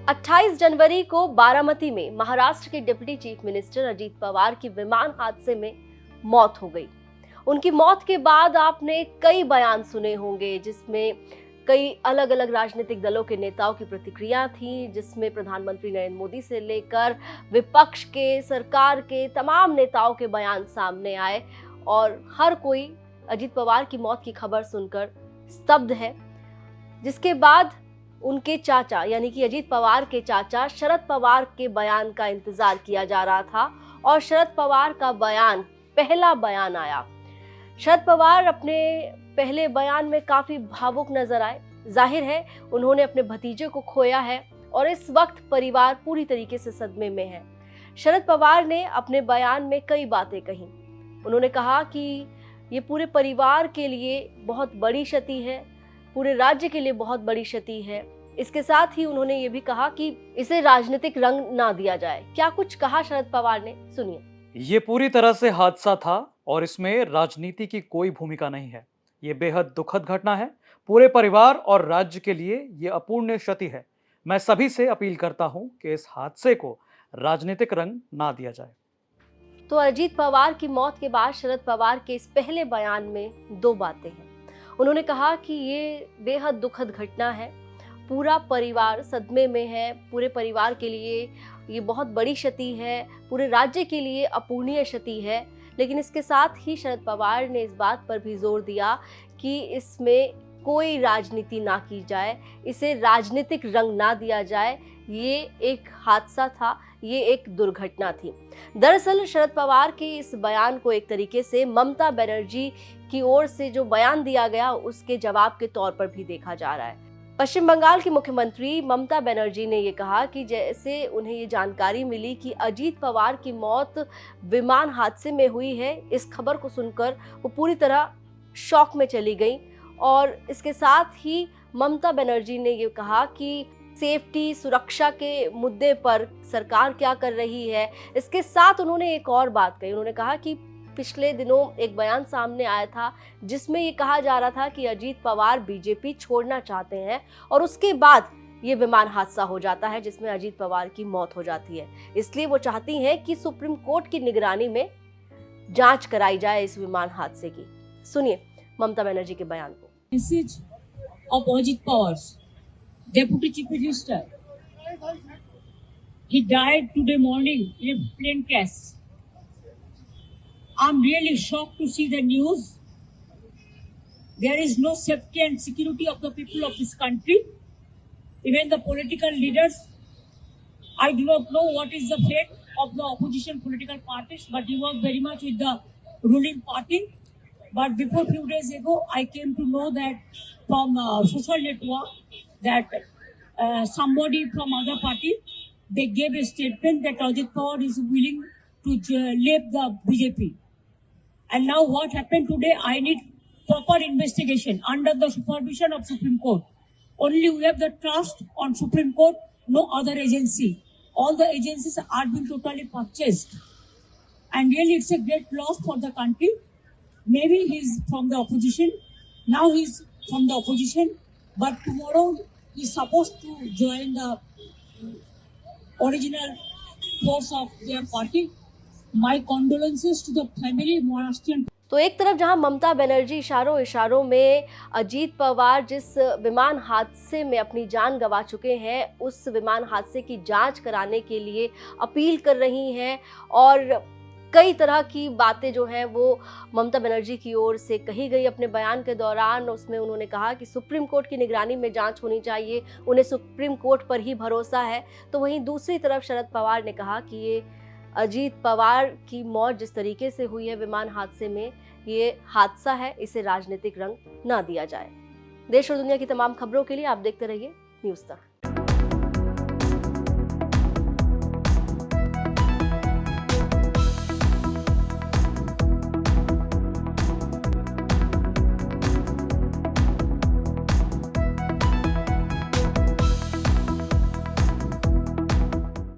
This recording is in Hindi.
28 जनवरी को बारामती में महाराष्ट्र के deputy chief minister Ajit Pawar की विमान हादसे में मौत हो गई। उनकी मौत के बाद आपने कई बयान सुने होंगे जिसमें कई अलग अलग राजनीतिक दलों के नेताओं की प्रतिक्रिया थी, जिसमें प्रधानमंत्री नरेंद्र मोदी से लेकर विपक्ष के, सरकार के तमाम नेताओं के बयान सामने आए और हर कोई अजीत पवार की मौत की खबर सुनकर स्तब्ध है। जिसके बाद उनके चाचा यानी कि अजीत पवार के चाचा शरद पवार के बयान का इंतजार किया जा रहा था और शरद पवार का बयान, पहला बयान आया। शरद पवार अपने पहले बयान में काफी भावुक नजर आए। जाहिर है उन्होंने अपने भतीजे को खोया है और इस वक्त परिवार पूरी तरीके से सदमे में है। शरद पवार ने अपने बयान में कई बातें कही। उन्होंने कहा कि ये पूरे परिवार के लिए बहुत बड़ी क्षति है, पूरे राज्य के लिए बहुत बड़ी क्षति है। इसके साथ ही उन्होंने ये भी कहा कि इसे राजनीतिक रंग ना दिया जाए। क्या कुछ कहा शरद पवार ने, सुनिए। ये पूरी तरह से हादसा था और इसमें राजनीति की कोई भूमिका नहीं है। ये बेहद दुखद घटना है। पूरे परिवार और राज्य के लिए ये अपूर्णीय क्षति है। मैं सभी से अपील करता हूं कि इस हादसे को राजनीतिक रंग ना दिया जाए। तो अजीत पवार की मौत के बाद शरद पवार के इस पहले बयान में दो बातें हैं। उन्होंने कहा कि ये बेहद दुखद घटना है, पूरा परिवार सदमे में है, पूरे परिवार के लिए ये बहुत बड़ी क्षति है, पूरे राज्य के लिए अपूर्णीय क्षति है। लेकिन इसके साथ ही शरद पवार ने इस बात पर भी जोर दिया कि इसमें कोई राजनीति ना की जाए, इसे राजनीतिक रंग ना दिया जाए। ये एक हादसा था, ये एक दुर्घटना थी। दरअसल शरद पवार के इस बयान को एक तरीके से ममता बनर्जी की ओर से जो बयान दिया गया उसके जवाब के तौर पर भी देखा जा रहा है। पश्चिम बंगाल की मुख्यमंत्री ममता बनर्जी ने ये कहा कि जैसे उन्हें ये जानकारी मिली कि अजीत पवार की मौत विमान हादसे में हुई है, इस खबर को सुनकर वो पूरी तरह शॉक में चली गई। और इसके साथ ही ममता बनर्जी ने ये कहा कि सेफ्टी, सुरक्षा के मुद्दे पर सरकार क्या कर रही है। इसके साथ उन्होंने एक और बात कही। उन्होंने कहा कि पिछले दिनों एक बयान सामने आया था जिसमें ये कहा जा रहा था कि अजीत पवार बीजेपी छोड़ना चाहते हैं और उसके बाद ये विमान हादसा हो जाता है जिसमें अजीत पवार की मौत हो जाती है। इसलिए वो चाहती हैं कि सुप्रीम कोर्ट की निगरानी में जांच कराई जाए इस विमान हादसे की। सुनिए ममता बनर्जी के बयान को। Message of Ajit Pawar, Deputy Chief Minister. He died today morning in a plane crash. I'm really shocked to see the news. There is no safety and security of the people of this country. Even the political leaders, I do not know what is the fate of the opposition political parties, but he was very much with the ruling party. But before few days ago, I came to know that from social network that somebody from other party, they gave a statement that Ajit Pawar is willing to leave the BJP. And now what happened today, I need proper investigation under the supervision of Supreme Court. Only we have the trust on Supreme Court, no other agency. All the agencies are being totally purchased. And really it's a great loss for the country. Maybe he's from the opposition. Now he's from the opposition. But tomorrow he's supposed to join the original force of their party. My condolences to the family, Maharashtrian. तो एक तरफ जहां ममता बनर्जी इशारों इशारों में अजीत पवार जिस विमान हादसे में अपनी जान गंवा चुके हैं उस विमान हादसे की जांच कराने के लिए अपील कर रही हैं और कई तरह की बातें जो हैं वो ममता बनर्जी की ओर से कही गई अपने बयान के दौरान। उसमें उन्होंने कहा कि सुप्रीम कोर्ट की निगरानी में जांच होनी चाहिए, उन्हें सुप्रीम कोर्ट पर ही भरोसा है। तो वहीं दूसरी तरफ शरद पवार ने कहा कि ये अजीत पवार की मौत जिस तरीके से हुई है विमान हादसे में, ये हादसा है, इसे राजनीतिक रंग ना दिया जाए। देश और दुनिया की तमाम खबरों के लिए आप देखते रहिए न्यूज़ तक।